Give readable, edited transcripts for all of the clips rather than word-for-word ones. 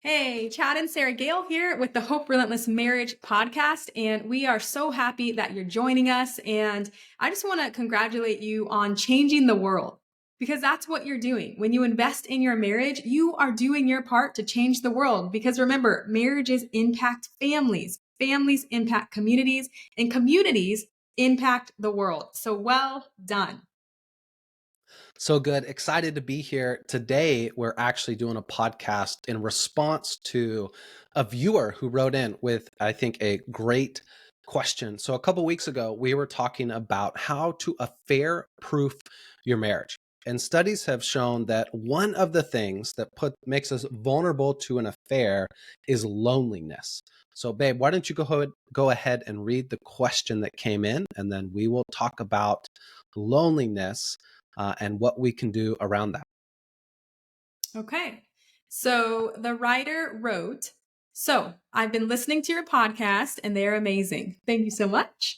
Hey, Chad and Sarah Gale here with the Hope Relentless Marriage podcast. And we are so happy that you're joining us. And I just want to congratulate you on changing the world because that's what you're doing. When you invest in your marriage, you are doing your part to change the world. Because remember, marriages impact families, families impact communities, and communities impact the world. So well done. So good. Excited to be here. Today, we're actually doing a podcast in response to a viewer who wrote in with, I think, a great question. So, a couple weeks ago, we were talking about how to affair proof your marriage. And studies have shown that one of the things that makes us vulnerable to an affair is loneliness. So, babe, why don't you go ahead and read the question that came in, and then we will talk about loneliness and what we can do around that. Okay. So the writer wrote, So I've been listening to your podcast and they're amazing. Thank you so much.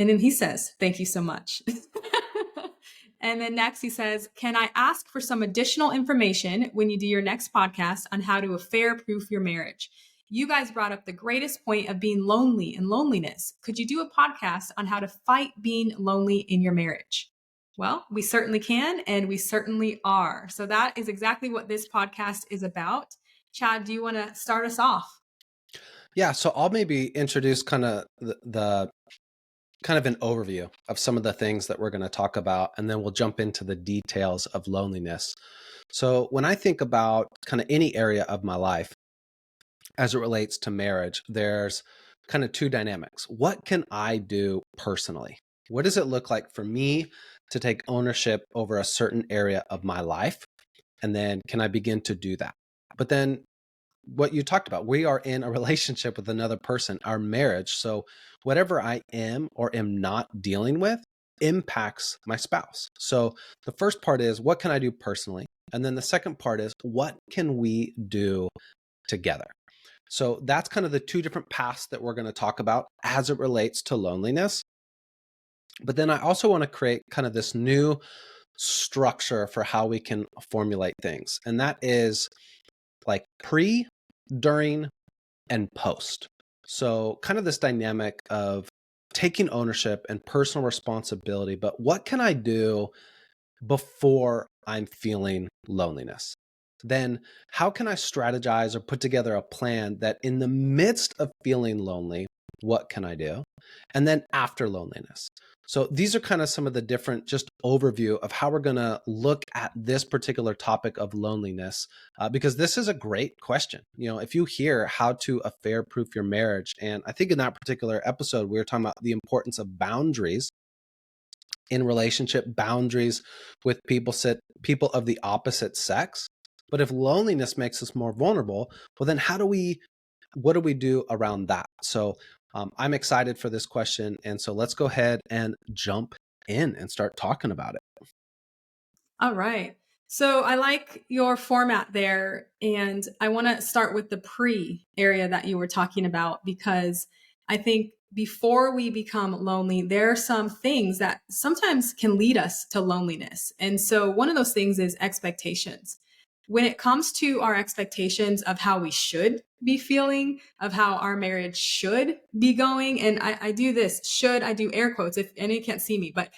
And then he says, Thank you so much. And then next he says, Can I ask for some additional information when you do your next podcast on how to affair proof your marriage? You guys brought up the greatest point of being lonely and loneliness. Could you do a podcast on how to fight being lonely in your marriage? Well, we certainly can, and we certainly are. So that is exactly what this podcast is about. Chad, do you want to start us off? Yeah, so I'll maybe introduce kind of the kind of an overview of some of the things that we're going to talk about, and then we'll jump into the details of loneliness. So when I think about kind of any area of my life as it relates to marriage, there's kind of two dynamics. What can I do personally? What does it look like for me to take ownership over a certain area of my life? And then can I begin to do that? But then what you talked about, we are in a relationship with another person, our marriage. So whatever I am or am not dealing with impacts my spouse. So the first part is, what can I do personally? And then the second part is, what can we do together? So that's kind of the two different paths that we're going to talk about as it relates to loneliness. But then I also want to create kind of this new structure for how we can formulate things. And that is like pre, during, and post. So kind of this dynamic of taking ownership and personal responsibility, but what can I do before I'm feeling loneliness? Then how can I strategize or put together a plan that in the midst of feeling lonely, what can I do? And then after loneliness. So these are kind of some of the different just overview of how we're going to look at this particular topic of loneliness, because this is a great question. You know, if you hear how to affair proof your marriage, and I think in that particular episode, we were talking about the importance of boundaries in relationship, boundaries with people of the opposite sex. But if loneliness makes us more vulnerable, well, then what do we do around that? So I'm excited for this question. And so let's go ahead and jump in and start talking about it. All right. So I like your format there. And I want to start with the pre area that you were talking about, because I think before we become lonely, there are some things that sometimes can lead us to loneliness. And so one of those things is expectations. When it comes to our expectations of how we should be feeling, of how our marriage should be going, and I do this, should, I do air quotes, if any can't see me, but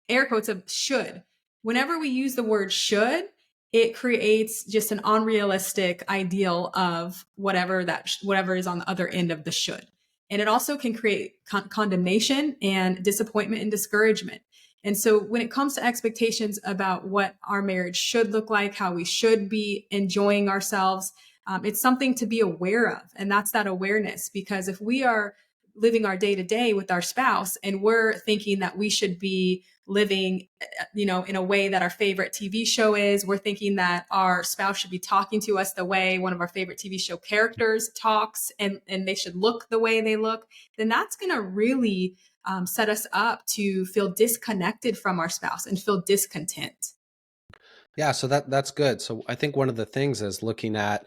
air quotes of should. Whenever we use the word should, it creates just an unrealistic ideal of whatever is on the other end of the should. And it also can create condemnation and disappointment and discouragement. And so when it comes to expectations about what our marriage should look like, how we should be enjoying ourselves, it's something to be aware of. And that's that awareness, because if we are living our day to day with our spouse and we're thinking that we should be living, in a way that our favorite TV show is, we're thinking that our spouse should be talking to us the way one of our favorite TV show characters talks, and they should look the way they look, then that's going to really set us up to feel disconnected from our spouse and feel discontent. Yeah, so that's good. So I think one of the things is looking at,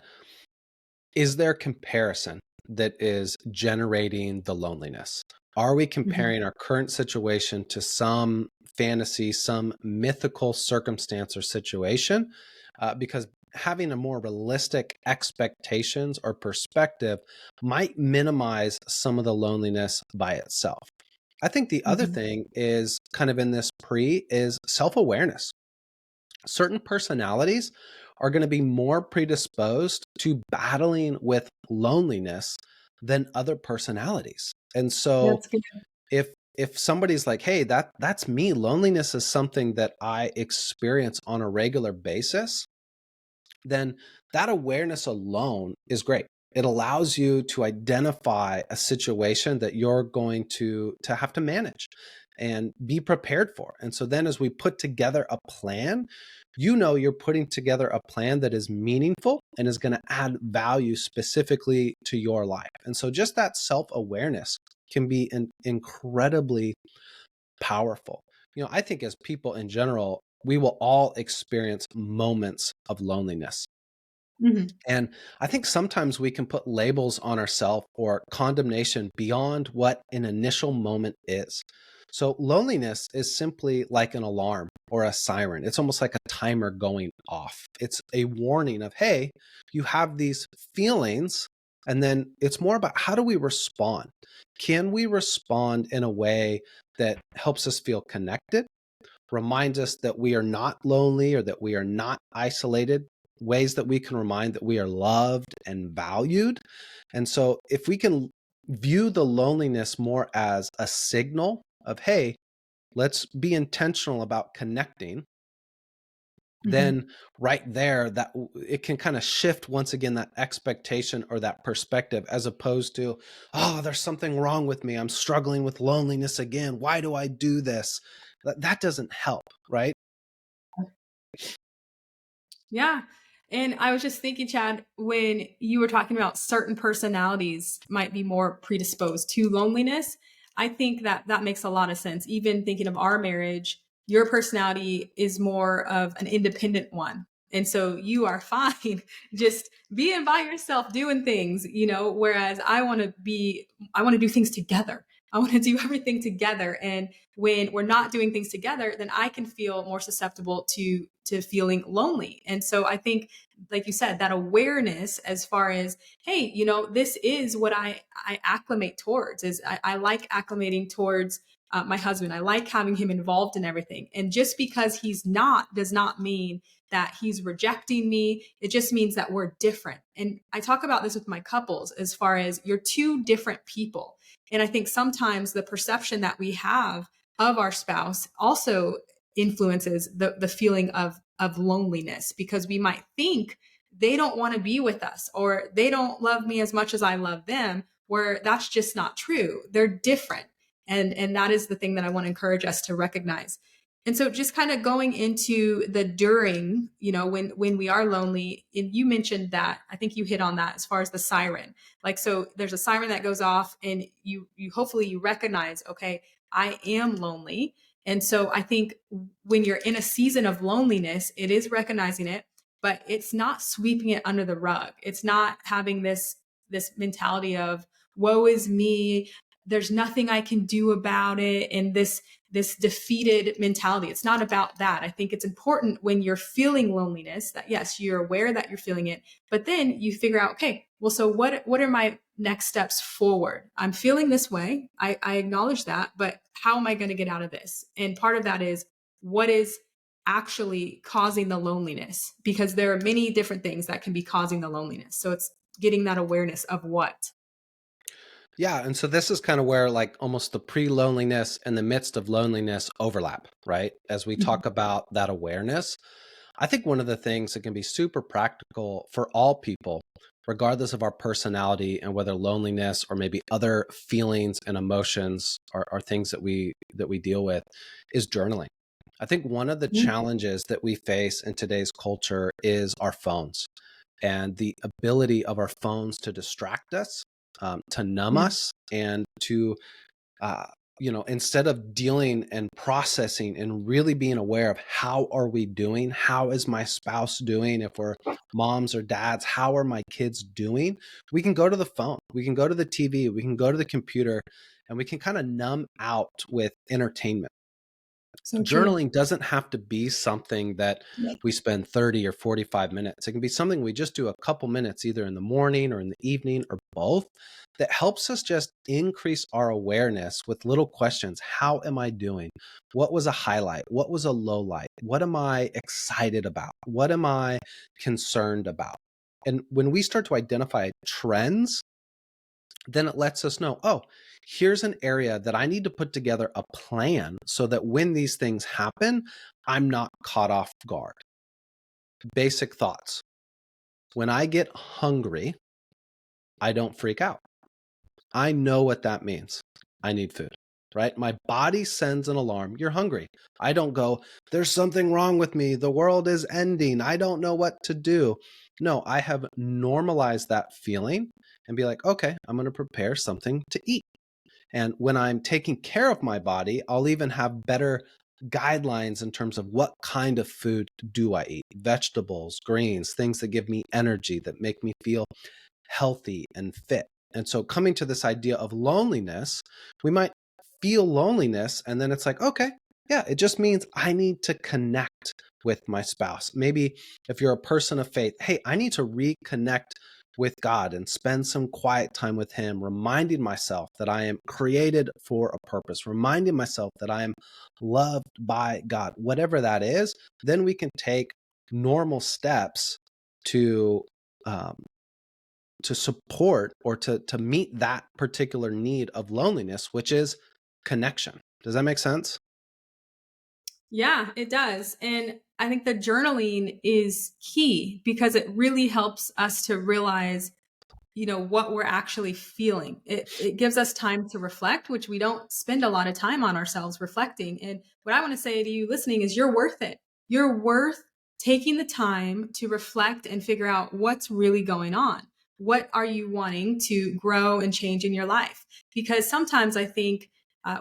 is there comparison that is generating the loneliness? Are we Mhm. comparing our current situation to some fantasy, some mythical circumstance or situation? Because having a more realistic expectations or perspective might minimize some of the loneliness by itself. I think the other Mhm. thing is kind of in this pre is self-awareness. Certain personalities are going to be more predisposed to battling with loneliness than other personalities. And so That's good. if somebody's like, "Hey, that's me. Loneliness is something that I experience on a regular basis," then that awareness alone is great. It allows you to identify a situation that you're going to have to manage and be prepared for. And so then as we put together a plan, you know you're putting together a plan that is meaningful and is going to add value specifically to your life. And so just that self-awareness can be incredibly powerful. I think as people in general, we will all experience moments of loneliness. Mhm. And I think sometimes we can put labels on ourselves or condemnation beyond what an initial moment is. So loneliness is simply like an alarm or a siren. It's almost like a timer going off. It's a warning of, hey, you have these feelings. And then it's more about how do we respond? Can we respond in a way that helps us feel connected, reminds us that we are not lonely or that we are not isolated, ways that we can remind that we are loved and valued. And so if we can view the loneliness more as a signal of, hey, let's be intentional about connecting, Mhm. then right there that it can kind of shift once again that expectation or that perspective, as opposed to, oh, there's something wrong with me, I'm struggling with loneliness again, why do I do this? That doesn't help, right? Yeah. And I was just thinking, Chad, when you were talking about certain personalities might be more predisposed to loneliness, I think that that makes a lot of sense. Even thinking of our marriage, your personality is more of an independent one. And so you are fine just being by yourself doing things, whereas I want to do things together. I want to do everything together. And when we're not doing things together, then I can feel more susceptible to feeling lonely. And so I think, like you said, that awareness as far as, hey, this is what I acclimate towards. Is I like acclimating towards my husband. I like having him involved in everything. And just because he's not does not mean that he's rejecting me. It just means that we're different. And I talk about this with my couples as far as you're two different people. And I think sometimes the perception that we have of our spouse also influences the feeling of loneliness, because we might think they don't want to be with us or they don't love me as much as I love them, where that's just not true. They're different. And that is the thing that I want to encourage us to recognize. And so just kind of going into the during, when we are lonely, and you mentioned that, I think you hit on that as far as the siren. Like, so there's a siren that goes off and you hopefully you recognize, okay, I am lonely. And so I think when you're in a season of loneliness, it is recognizing it, but it's not sweeping it under the rug. It's not having this mentality of woe is me, there's nothing I can do about it, and this defeated mentality. It's not about that. I think it's important when you're feeling loneliness that yes, you're aware that you're feeling it, but then you figure out, okay, well, so what are my next steps forward? I'm feeling this way. I acknowledge that, but how am I going to get out of this? And part of that is what is actually causing the loneliness, because there are many different things that can be causing the loneliness. So it's getting that awareness of what. Yeah, and so this is kind of where like almost the pre-loneliness and the midst of loneliness overlap, right? As we Mhm. talk about that awareness, I think one of the things that can be super practical for all people, regardless of our personality and whether loneliness or maybe other feelings and emotions are things that we deal with, is journaling. I think one of the challenges that we face in today's culture is our phones and the ability of our phones to distract us, to numb Mhm. us, and to uh, instead of dealing and processing and really being aware of how are we doing, how is my spouse doing, if we're moms or dads, how are my kids doing, we can go to the phone, we can go to the TV, we can go to the computer, and we can kind of numb out with entertainment. So true. Journaling doesn't have to be something that we spend 30 or 45 minutes. It can be something we just do a couple minutes, either in the morning or in the evening or both, that helps us just increase our awareness with little questions. How am I doing? What was a highlight? What was a low light? What am I excited about? What am I concerned about? And when we start to identify trends, then it lets us know, oh, here's an area that I need to put together a plan so that when these things happen, I'm not caught off guard. Basic thoughts. When I get hungry, I don't freak out. I know what that means. I need food, right? My body sends an alarm. You're hungry. I don't go, there's something wrong with me. The world is ending. I don't know what to do. No, I have normalized that feeling and be like, okay, I'm going to prepare something to eat. And when I'm taking care of my body, I'll even have better guidelines in terms of what kind of food do I eat? Vegetables, greens, things that give me energy, that make me feel healthy and fit. And so coming to this idea of loneliness, we might feel loneliness and then it's like, okay, yeah, it just means I need to connect with my spouse. Maybe if you're a person of faith, hey, I need to reconnect with God and spend some quiet time with him, reminding myself that I am created for a purpose, reminding myself that I am loved by God. Whatever that is, then we can take normal steps to um, to support or to meet that particular need of loneliness, which is connection. Does that make sense? Yeah, it does. And I think the journaling is key because it really helps us to realize, what we're actually feeling. It gives us time to reflect, which we don't spend a lot of time on ourselves reflecting. And what I want to say to you listening is you're worth it. You're worth taking the time to reflect and figure out what's really going on. What are you wanting to grow and change in your life? Because sometimes I think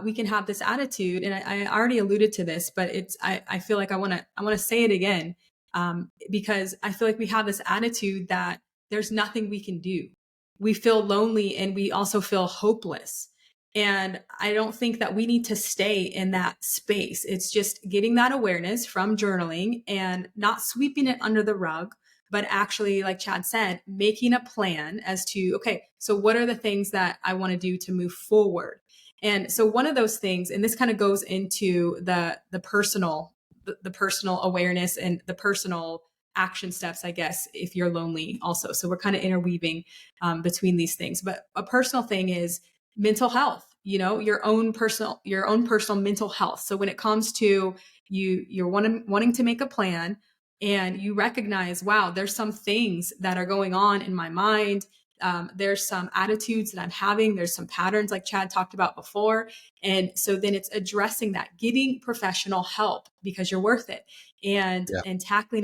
we can have this attitude, and I already alluded to this, but I feel like I want to say it again, because I feel like we have this attitude that there's nothing we can do. We feel lonely and we also feel hopeless. And I don't think that we need to stay in that space. It's just getting that awareness from journaling and not sweeping it under the rug, but actually, like Chad said, making a plan as to, okay, so what are the things that I want to do to move forward? And so one of those things, and this kind of goes into the personal awareness and the personal action steps, I guess, if you're lonely also. So we're kind of interweaving between these things. But a personal thing is mental health, your own personal mental health. So when it comes to you're wanting to make a plan and you recognize, wow, there's some things that are going on in my mind. There's some attitudes that I'm having. There's some patterns like Chad talked about before. And so then it's addressing that, getting professional help because you're worth it, and Yeah. tackling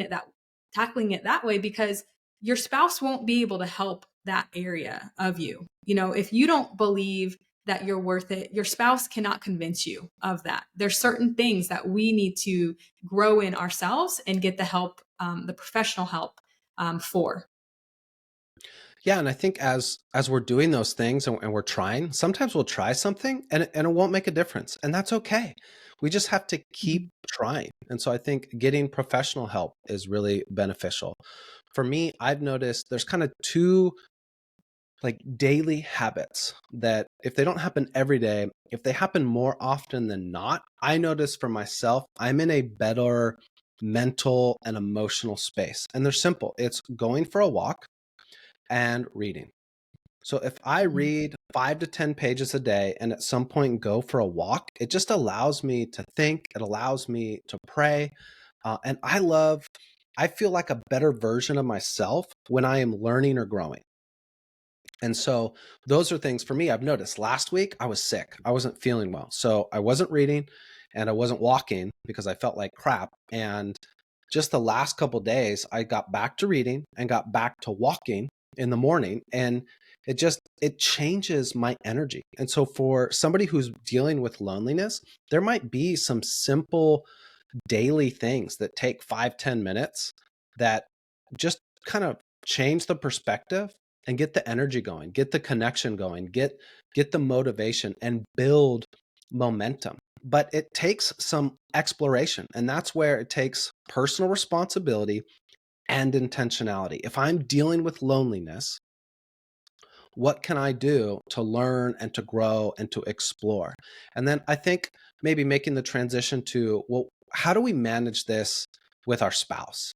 it that way, because your spouse won't be able to help that area of you. If you don't believe that you're worth it, your spouse cannot convince you of that. There's certain things that we need to grow in ourselves and get the help, the professional help, for. Yeah, and I think as we're doing those things and we're trying, sometimes we'll try something and it won't make a difference, and that's okay. We just have to keep Mhm. trying. And so I think getting professional help is really beneficial. For me, I've noticed there's kind of two like daily habits that if they don't happen every day, if they happen more often than not, I notice for myself, I'm in a better mental and emotional space. And they're simple. It's going for a walk and reading. So if I Mhm. read 5 to 10 pages a day and at some point go for a walk, it just allows me to think. It allows me to pray. I feel like a better version of myself when I am learning or growing. And so those are things for me I've noticed. Last week, I was sick. I wasn't feeling well. So I wasn't reading and I wasn't walking because I felt like crap. And just the last couple days, I got back to reading and got back to walking in the morning. And it changes my energy. And so for somebody who's dealing with loneliness, there might be some simple daily things that take 5, 10 minutes that just kind of change the perspective and get the energy going, get the connection going, get the motivation and build momentum. but it takes some exploration. And that's where it takes personal responsibility and intentionality. If I'm dealing with loneliness, what can I do to learn and to grow and to explore? And then I think maybe making the transition to, well, how do we manage this with our spouse?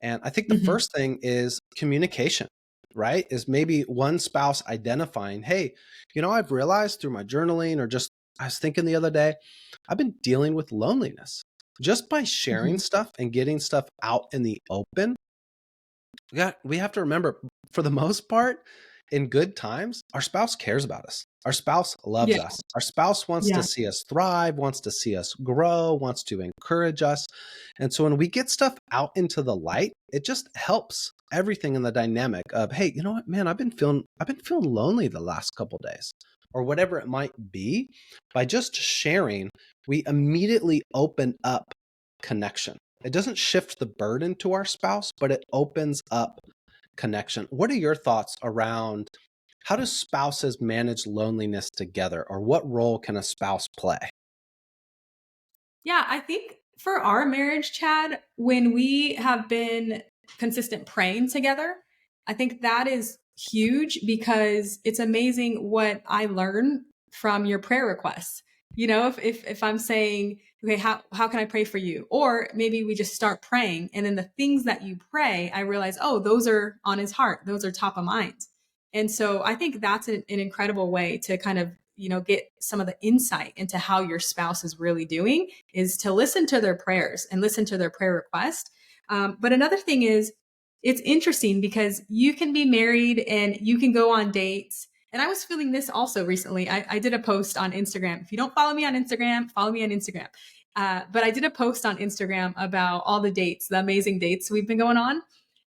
And I think the Mhm. first thing is communication, right? Is maybe one spouse identifying, hey, I've realized through my journaling or just I was thinking the other day, I've been dealing with loneliness. Just by sharing Mhm. stuff and getting stuff out in the open, we have to remember, for the most part, in good times, our spouse cares about us. Our spouse loves Yeah. us. Our spouse wants to Yeah. see us thrive, wants to see us grow, wants to encourage us. And so when we get stuff out into the light, it just helps everything in the dynamic of, hey, you know what, man, I've been feeling lonely the last couple days, or whatever it might be. By just sharing, we immediately open up connection. It doesn't shift the burden to our spouse, but it opens up connection. What are your thoughts around how do spouses manage loneliness together, or what role can a spouse play? Yeah, I think for our marriage, Chad, when we have been consistent praying together, I think that is huge because it's amazing what I learn from your prayer requests. If I'm saying, okay, how can I pray for you? Or maybe we just start praying and then the things that you pray, I realize, oh, those are on his heart. Those are top of mind. And so I think that's an incredible way to kind of, get some of the insight into how your spouse is really doing is to listen to their prayers and listen to their prayer request. But another thing is, it's interesting because you can be married and you can go on dates. And I was feeling this also recently. I did a post on Instagram. If you don't follow me on Instagram, follow me on Instagram. But I did a post on Instagram about all the dates, the amazing dates we've been going on.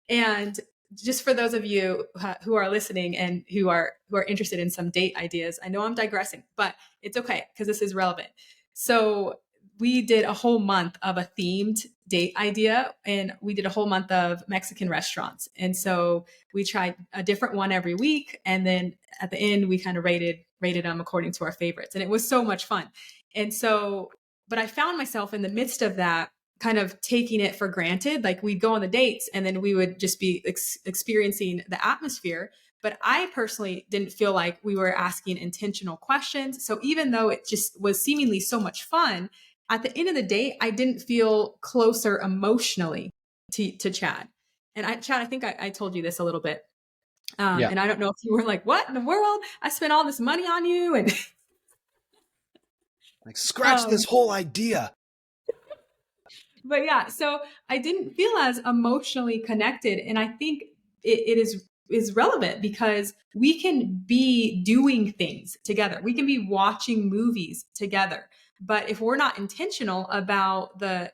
And just for those of you who are listening and who are interested in some date ideas, I know I'm digressing, but it's okay because this is relevant. So we did a whole month of a themed date idea, and we did a whole month of Mexican restaurants. And so we tried a different one every week, and then at the end we kind of rated them according to our favorites, and it was so much fun. And so, but I found myself in the midst of that kind of taking it for granted. Like we'd go on the dates and then we would just be experiencing the atmosphere. But I personally didn't feel like we were asking intentional questions. So even though it just was seemingly so much fun, at the end of the day, I didn't feel closer emotionally to Chad. And Chad, I think I told you this a little bit. Yeah. And I don't know if you were like, what in the world? I spent all this money on you. And Like, scratch this um, whole idea. but yeah, so I didn't feel as emotionally connected, and I think it is relevant because we can be doing things together. We can be watching movies together, but if we're not intentional about the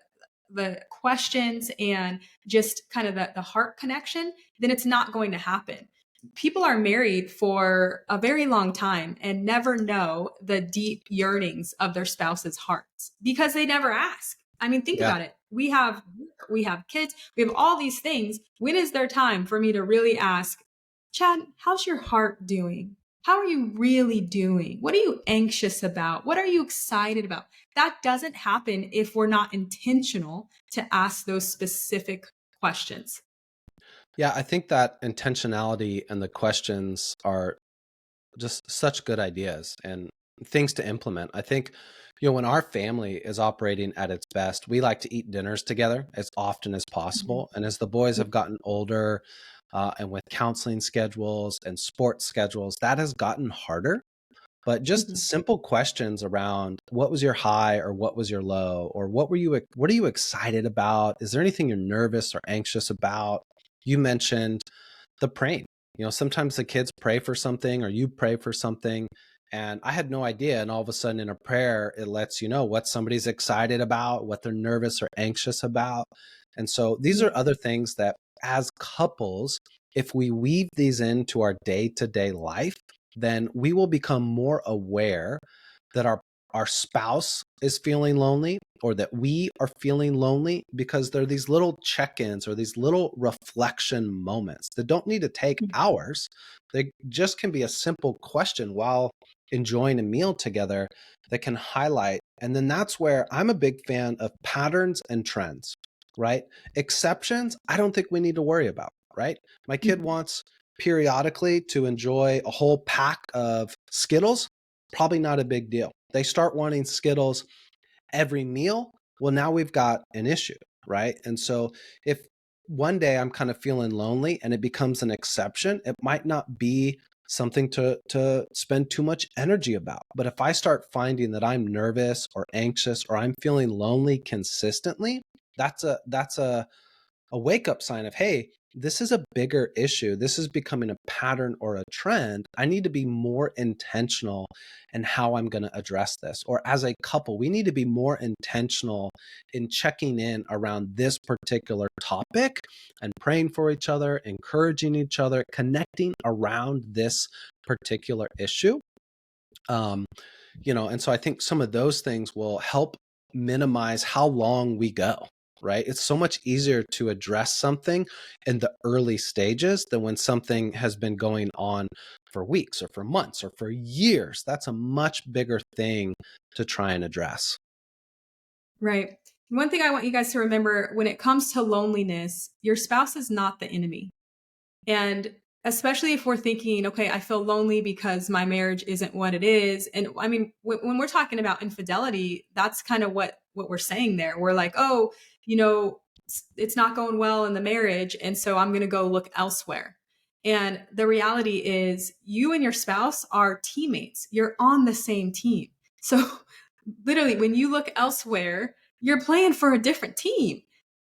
questions and just kind of the heart connection, then it's not going to happen. People are married for a very long time and never know the deep yearnings of their spouse's hearts because they never ask. I mean, think Yeah. about it. We have kids, we have all these things. When is there time for me to really ask, Chad, how's your heart doing? How are you really doing? What are you anxious about? What are you excited about? That doesn't happen if we're not intentional to ask those specific questions. Yeah. I think that intentionality and the questions are just such good ideas and things to implement. I think, when our family is operating at its best, we like to eat dinners together as often as Mhm. possible. And as the boys have gotten older, and with counseling schedules and sports schedules, that has gotten harder. But just Mhm. simple questions around what was your high or what was your low, or what are you excited about? Is there anything you're nervous or anxious about? You mentioned the praying. Sometimes the kids pray for something or you pray for something, and I had no idea. And all of a sudden in a prayer, it lets you know what somebody's excited about, what they're nervous or anxious about. And so these are Yeah. other things that, as couples, if we weave these into our day to day life, then we will become more aware that our spouse is feeling lonely, or that we are feeling lonely, because there are these little check-ins or these little reflection moments that don't need to take hours. They just can be a simple question while enjoying a meal together that can highlight. And then that's where I'm a big fan of patterns and trends, right? Exceptions, I don't think we need to worry about, right? My kid Mhm. wants periodically to enjoy a whole pack of Skittles, probably not a big deal. They start wanting Skittles every meal, well, now we've got an issue, right? And so if one day I'm kind of feeling lonely and it becomes an exception, it might not be something to spend too much energy about. But if I start finding that I'm nervous or anxious or I'm feeling lonely consistently, that's a wake up sign of, hey, this is a bigger issue. This is becoming a pattern or a trend. I need to be more intentional in how I'm going to address this. Or as a couple, we need to be more intentional in checking in around this particular topic and praying for each other, encouraging each other, connecting around this particular issue. Um, and so I think some of those things will help minimize how long we go, right? It's so much easier to address something in the early stages than when something has been going on for weeks or for months or for years. That's a much bigger thing to try and address. Right. One thing I want you guys to remember when it comes to loneliness, your spouse is not the enemy. And especially if we're thinking, okay, I feel lonely because my marriage isn't what it is. And I mean, when we're talking about infidelity, that's kind of what we're saying there. We're like, oh, it's not going well in the marriage, and so I'm going to go look elsewhere. And the reality is, you and your spouse are teammates. You're on the same team. So literally, when you look elsewhere, you're playing for a different team.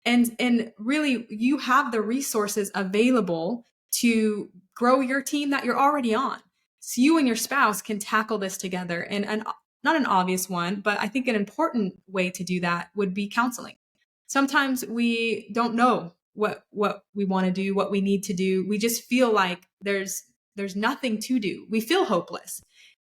And really, you have the resources available to grow your team that you're already on. So you and your spouse can tackle this together. And not an obvious one, but I think an important way to do that would be counseling. Sometimes we don't know what we want to do, what we need to do. We just feel like there's nothing to do. We feel hopeless.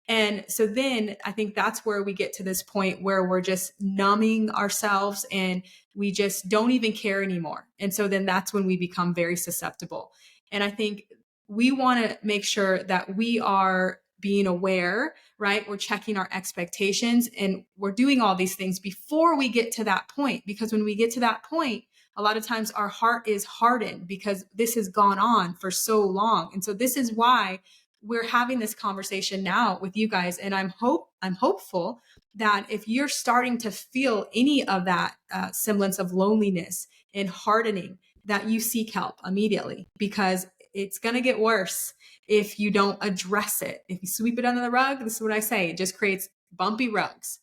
And so then I think that's where we get to this point where we're just numbing ourselves and we just don't even care anymore. And so then that's when we become very susceptible. And I think we want to make sure that we are being aware, right? We're checking our expectations and we're doing all these things before we get to that point. Because when we get to that point, a lot of times our heart is hardened because this has gone on for so long. And so this is why we're having this conversation now with you guys. And I'm hopeful that if you're starting to feel any of that semblance of loneliness and hardening, that you seek help immediately, because it's going to get worse if you don't address it. If you sweep it under the rug, this is what I say, it just creates bumpy rugs.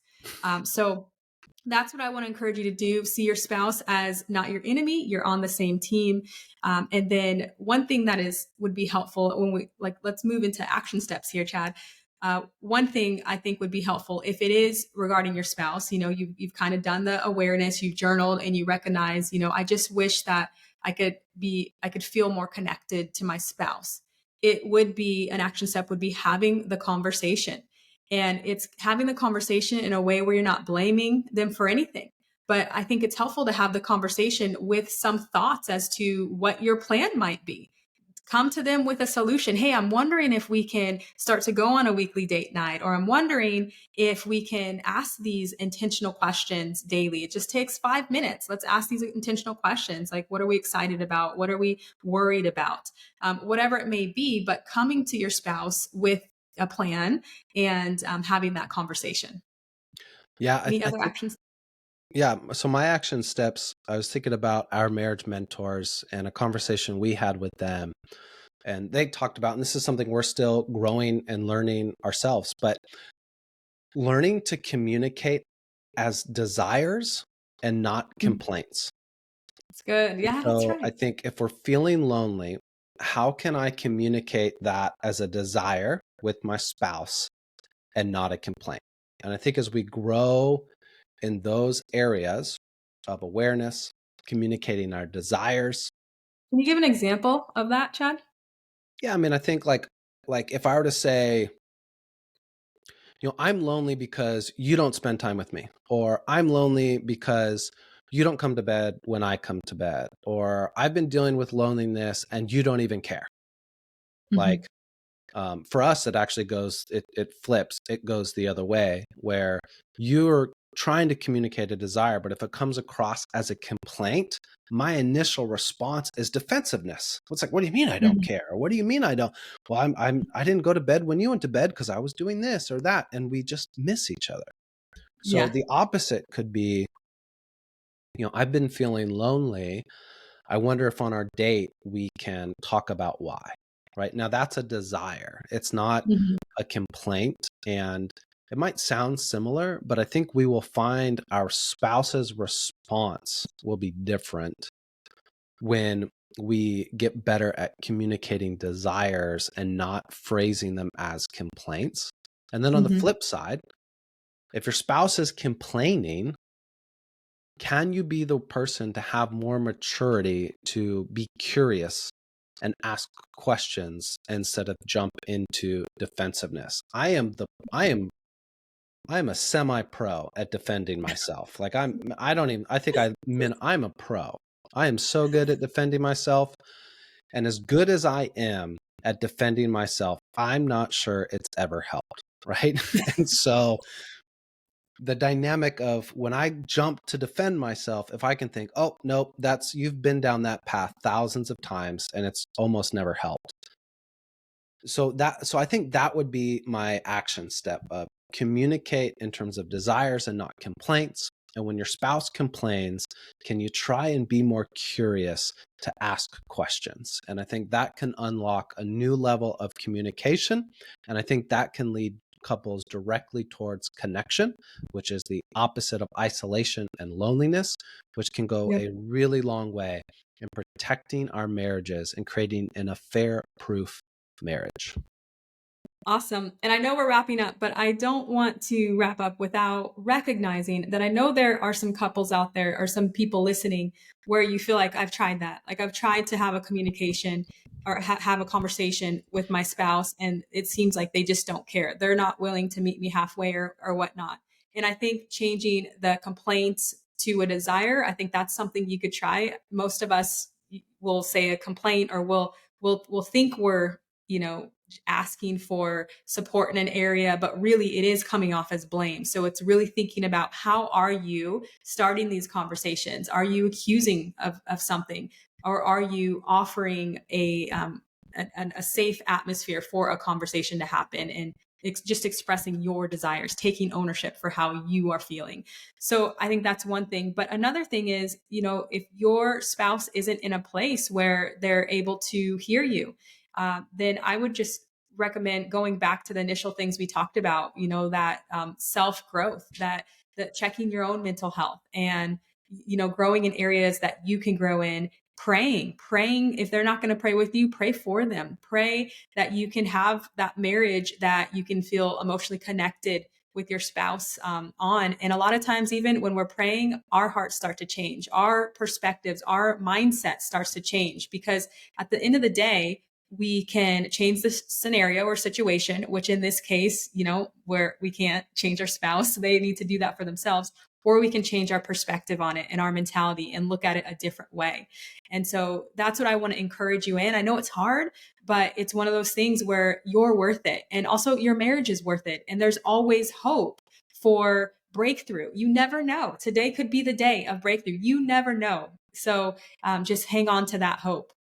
So that's what I want to encourage you to do. See your spouse as not your enemy. You're on the same team. And then one thing that would be helpful when let's move into action steps here, Chad. One thing I think would be helpful if it is regarding your spouse, you've kind of done the awareness, you've journaled and you recognize, I just wish that I could feel more connected to my spouse. It would be an action step would be having the conversation. And it's having the conversation in a way where you're not blaming them for anything. But I think it's helpful to have the conversation with some thoughts as to what your plan might be. Come to them with a solution. Hey, I'm wondering if we can start to go on a weekly date night, or I'm wondering if we can ask these intentional questions daily. It just takes 5 minutes. Let's ask these intentional questions. Like, what are we excited about? What are we worried about? Whatever it may be, but coming to your spouse with a plan and having that conversation. Yeah, Any I other think, actions? yeah. So my action steps, I was thinking about our marriage mentors and a conversation we had with them. And they talked about, and this is something we're still growing and learning ourselves, but learning to communicate as desires and not complaints. It's good. Yeah, that's So I right. think if we're feeling lonely, how can I communicate that as a desire with my spouse and not a complaint? And I think as we grow in those areas of awareness, communicating our desires. Can you give an example of that, Chad? Yeah, I mean, I think like if I were to say, I'm lonely because you don't spend time with me, or I'm lonely because you don't come to bed when I come to bed, or I've been dealing with loneliness and you don't even care. Like, Mhm. For us, it actually goes, it flips, it goes the other way, where you're trying to communicate a desire, but if it comes across as a complaint, my initial response is defensiveness. It's like, what do you mean I don't Mhm. care? Or what do you mean I don't? Well, I didn't go to bed when you went to bed because I was doing this or that, and we just miss each other. So Yeah. the opposite could be, I've been feeling lonely. I wonder if on our date we can talk about why. Right now, that's a desire. It's not Mhm. a complaint. And it might sound similar, but I think we will find our spouse's response will be different when we get better at communicating desires and not phrasing them as complaints. And then on the Mhm. flip side, if your spouse is complaining, can you be the person to have more maturity to be curious and ask questions instead of jump into defensiveness? I am a semi-pro at defending myself. Like I don't even I think I'm a pro. I am so good at defending myself, and as good as I am at defending myself, I'm not sure it's ever helped, right? And so the dynamic of when I jump to defend myself, if I can think, oh, nope, you've been down that path thousands of times and it's almost never helped. So I think that would be my action step of communicate in terms of desires and not complaints. And when your spouse complains, can you try and be more curious to ask questions? And I think that can unlock a new level of communication. And I think that can lead couples directly towards connection, which is the opposite of isolation and loneliness, which can go Yep. a really long way in protecting our marriages and creating an affair proof marriage. Awesome. And I know we're wrapping up, but I don't want to wrap up without recognizing that I know there are some couples out there or some people listening where you feel like I've tried that. Like I've tried to have a communication or have a conversation with my spouse, and it seems like they just don't care. They're not willing to meet me halfway or whatnot. And I think changing the complaints to a desire, I think that's something you could try. Most of us will say a complaint or will think we're, you know, asking for support in an area, but really it is coming off as blame. So it's really thinking about how are you starting these conversations? Are you accusing of something? Or are you offering a safe atmosphere for a conversation to happen and just expressing your desires, taking ownership for how you are feeling? So I think that's one thing. But another thing is, if your spouse isn't in a place where they're able to hear you, then I would just recommend going back to the initial things we talked about, that self growth, that checking your own mental health and, growing in areas that you can grow in, praying. If they're not going to pray with you, pray for them, pray that you can have that marriage that you can feel emotionally connected with your spouse on. And a lot of times, even when we're praying, our hearts start to change, our perspectives, our mindset starts to change, because at the end of the day, we can change the scenario or situation, which in this case, where we can't change our spouse, they need to do that for themselves, or we can change our perspective on it and our mentality and look at it a different way. And so that's what I want to encourage you in. I know it's hard, but it's one of those things where you're worth it. And also your marriage is worth it. And there's always hope for breakthrough. You never know. Today could be the day of breakthrough. You never know. So just hang on to that hope.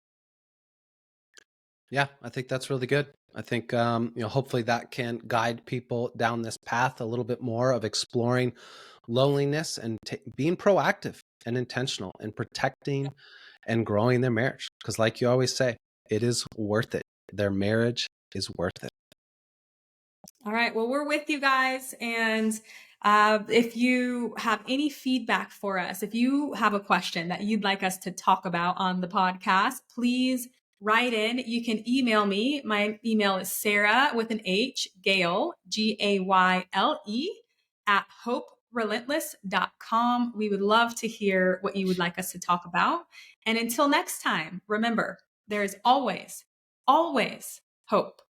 Yeah, I think that's really good. I think hopefully that can guide people down this path a little bit more of exploring loneliness and being proactive and intentional in protecting and growing their marriage. Because, like you always say, it is worth it. Their marriage is worth it. All right. Well, we're with you guys. And if you have any feedback for us, if you have a question that you'd like us to talk about on the podcast, please write in. You can email me. My email is Sarah with an H, Gayle, Gayle, at hoperelentless.com. We would love to hear what you would like us to talk about. And until next time, remember, there is always, always hope.